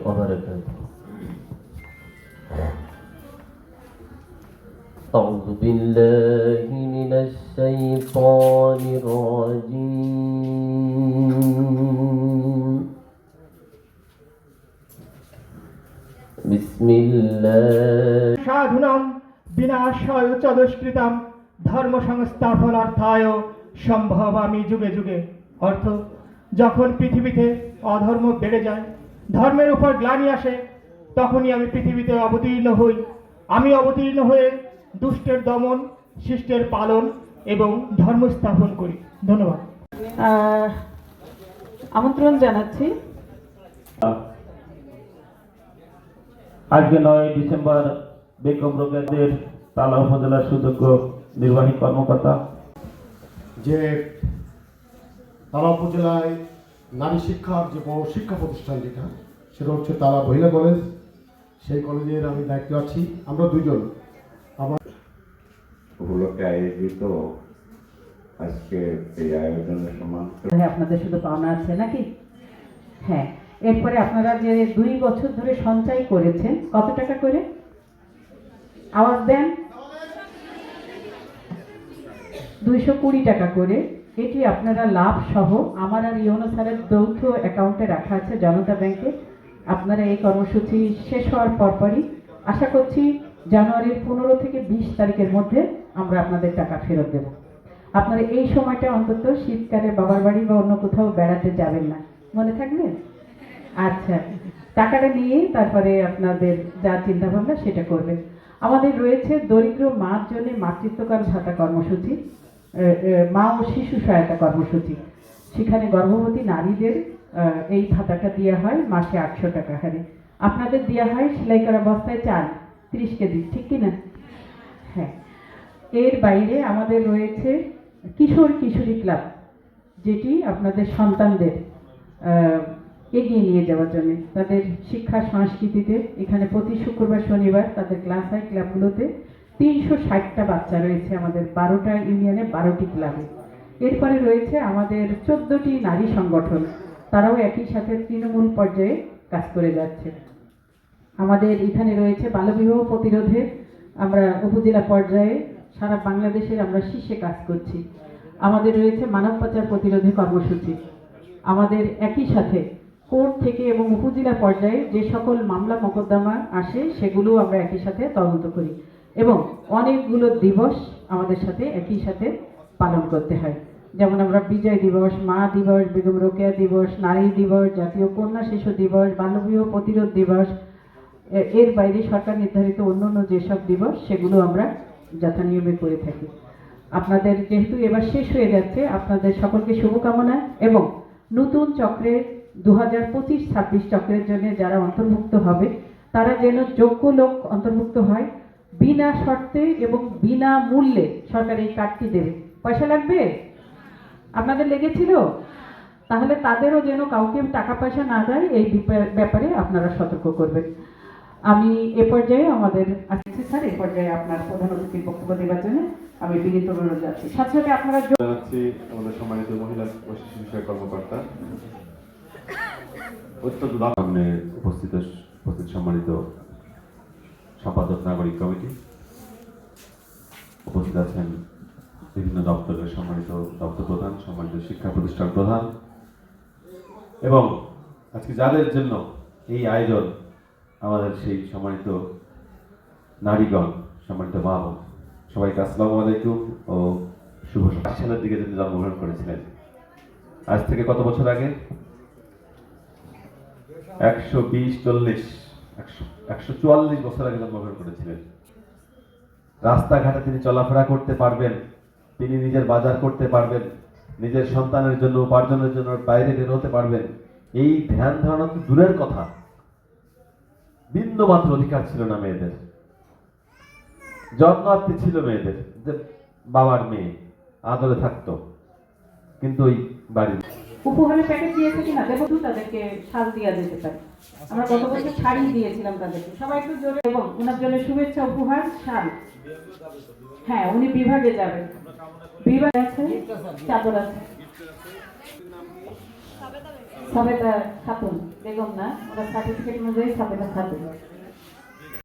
وبركاته. أعوذ بالله من الشيطان الرجيم. بسم الله সাধুনাম বিনাশায় চ দুষ্কৃতাম ধর্ম সংস্থাপনার্থায় সম্ভবামি যুগে যুগে। অর্থ, যখন পৃথিবীতে অধর্ম বেড়ে যায়, ধর্মের উপর গ্লানি আসে, তখনই আমি পৃথিবীতে অবতীর্ণ হই। আমি অবতীর্ণ হয়ে দুষ্টের দমন, শিষ্টের পালন এবং ধর্ম স্থাপন করি। ধন্যবাদ। আমন্ত্রণ জানাচ্ছি। আজকে 9 ডিসেম্বর বেগম রোকেয়াদের তালা উপজেলার সুযোগ্য নির্বাহী কর্মকর্তা যে তালা উপজেলায় নারী শিক্ষার যে বড় শিক্ষা প্রতিষ্ঠান যেটা, সেটা হচ্ছে তালা মহিলা কলেজ। সেই কলেজের আমি দায়িত্বে আছি। আমরা দুজন আমার উপলক্ষে আয়োজিত আজকে এই আয়োজনের সমান আপনাদের শুধু পাওনা আছে নাকি? হ্যাঁ, এরপরে আপনারা যে 2 বছর ধরে সঞ্চয় করেছেন, কত টাকা করে? আওয়াজ দেন। 220 টাকা করে। এটি আপনারা লাভ সহ আমার আর ইউনো স্যারের যৌথ অ্যাকাউন্টে রাখা আছে জনতা ব্যাংকে। আপনারা এই কর্মসূচি শেষ হওয়ার পরপরই আশা করছি জানুয়ারির 15 থেকে 20 তারিখের মধ্যে আমরা আপনাদের টাকা ফেরত দেব। আপনারা এই সময়টা অন্তত শীতকালে বাবার বাড়ি বা অন্য কোথাও বেড়াতে যাবেন না, মনে থাকবে? আচ্ছা, টাকাটা নিয়ে তারপরে আপনাদের যা চিন্তা ভাবনা সেটা করবেন। আমাদের রয়েছে দরিদ্র মার জন্য মাতৃত্বকাল ভাতা কর্মসূচি, মা ও শিশু সহায়তা কর্মসূচি। সেখানে গর্ভবতী নারীদের এই ভাতাটা দেওয়া হয় মাসে 800 টাকা হারে। আপনাদের দেওয়া হয় সেলাই করা বস্তায় চাল 30 কেজি, ঠিক কিনা? হ্যাঁ। এর বাইরে আমাদের রয়েছে কিশোর কিশোরী ক্লাব, যেটি আপনাদের সন্তানদের এগিয়ে নিয়ে যাওয়ার জন্য তাদের শিক্ষা সংস্কৃতিতে এখানে প্রতি শুক্রবার শনিবার তাদের ক্লাস হয়। ক্লাবগুলোতে 360টা বাচ্চা রয়েছে আমাদের 12টা ইউনিয়নে 12টি ক্লাবে। এরপরে রয়েছে আমাদের 14টি নারী সংগঠন, তারাও একই সাথে তৃণমূল পর্যায়ে কাজ করে যাচ্ছে। আমাদের এখানে রয়েছে বাল্যবিবাহ প্রতিরোধে আমরা উপজেলা পর্যায়ে সারা বাংলাদেশের আমরা শীর্ষে কাজ করছি। আমাদের রয়েছে মানব পাচার প্রতিরোধে কর্মসূচি। আমাদের একই সাথে কোর্ট থেকে এবং উপজেলা পর্যায়ে যে সকল মামলা মোকদ্দমা আসে সেগুলো আমরা একই সাথে তদন্ত করি এবং অনেকগুলো দিবস আমাদের সাথে একই সাথে পালন করতে হয়। যেমন আমরা বিজয় দিবস, মা দিবস, বেগম রোকেয়া দিবস, নারী দিবস, জাতীয় কন্যা শিশু দিবস, বাল্যবিবাহ প্রতিরোধ দিবস, এর বাইরে সরকার নির্ধারিত অন্যান্য যেসব দিবস সেগুলো আমরা যথানিয়মে করে থাকি। আপনাদের যেহেতু এবার শেষ হয়ে যাচ্ছে, আপনাদের সকলকে শুভকামনা এবং নতুন চক্রের 2025-26 চক্রের জন্য যারা অন্তর্ভুক্ত হবে তারা যেন যোগ্য লোক অন্তর্ভুক্ত হয়, বিনা শর্তে এবং বিনা মূল্যে সরকার এই কার্ডটি দেবে। পয়সা লাগবে? আপনাদের লেগেছিল? তাহলে তাদেরও যেন কাউকে টাকা পয়সা না দেয়, এই ব্যাপারে আপনারা সতর্ক করবেন। আমি এ পর্যায়ে আমাদের আসছি স্যার, এ পর্যায়ে আপনার প্রধান অতিথির বক্তব্য দেওয়ার জন্য আমি বিনীত অনুরোধ জানাচ্ছি। সাথে সাথে আপনারা জানাচ্ছি আমাদের সম্মানিত মহিলা ও শিশু বিষয়ক কর্মকর্তা অত্যন্ত সামনে উপস্থিত সম্মানিত সম্পাদক নাগরিক কমিটি, উপস্থিত আছেন বিভিন্ন দপ্তরের সম্মানিত দপ্তর প্রধান, সম্মানিত শিক্ষা প্রতিষ্ঠান প্রধান এবং আজকে যাদের জন্য এই আয়োজন আমাদের সেই সম্মানিত নারীগণ, সম্মানিত মা বোন, সবাইকে আসসালামু আলাইকুম ও শুভ সকাল। সালের দিকে তিনি জন্মগ্রহণ করেছিলেন। আজ থেকে কত বছর আগে? 144 বছর আগে জন্মগ্রহণ করেছিলেন। রাস্তাঘাটে তিনি চলাফেরা করতে পারবেন, তিনি নিজের বাজার করতে পারবেন, নিজের সন্তানের জন্য উপার্জনের জন্য বাইরে বের হতে পারবেন, এই ধ্যান ধারণা তো দূরের কথা, বিন্দুমাত্র অধিকার ছিল না মেয়েদের। জন্মাত্মী ছিল মেয়েদের, যে বাবার মেয়ে আদরে থাকতো, কিন্তু ওই বাড়ির উপহারের প্যাকেট দিয়েছে কিনা দেবো, তাদেরকে শাল দিয়ে যেতে পারে। আমরা গত বছর শাড়ি দিয়েছিলাম তাদেরকে, সবাই একটু জোরে, এবং ওনার জন্য শুভেচ্ছা উপহার শাল। হ্যাঁ, উনি বিভাগে যাবেন, বিভাগ আছে, চাদর আছে। সাবেদা খাতুন বেগম না, ওরা সার্টিফিকেট অনুযায়ী সাবেদা খাতুন।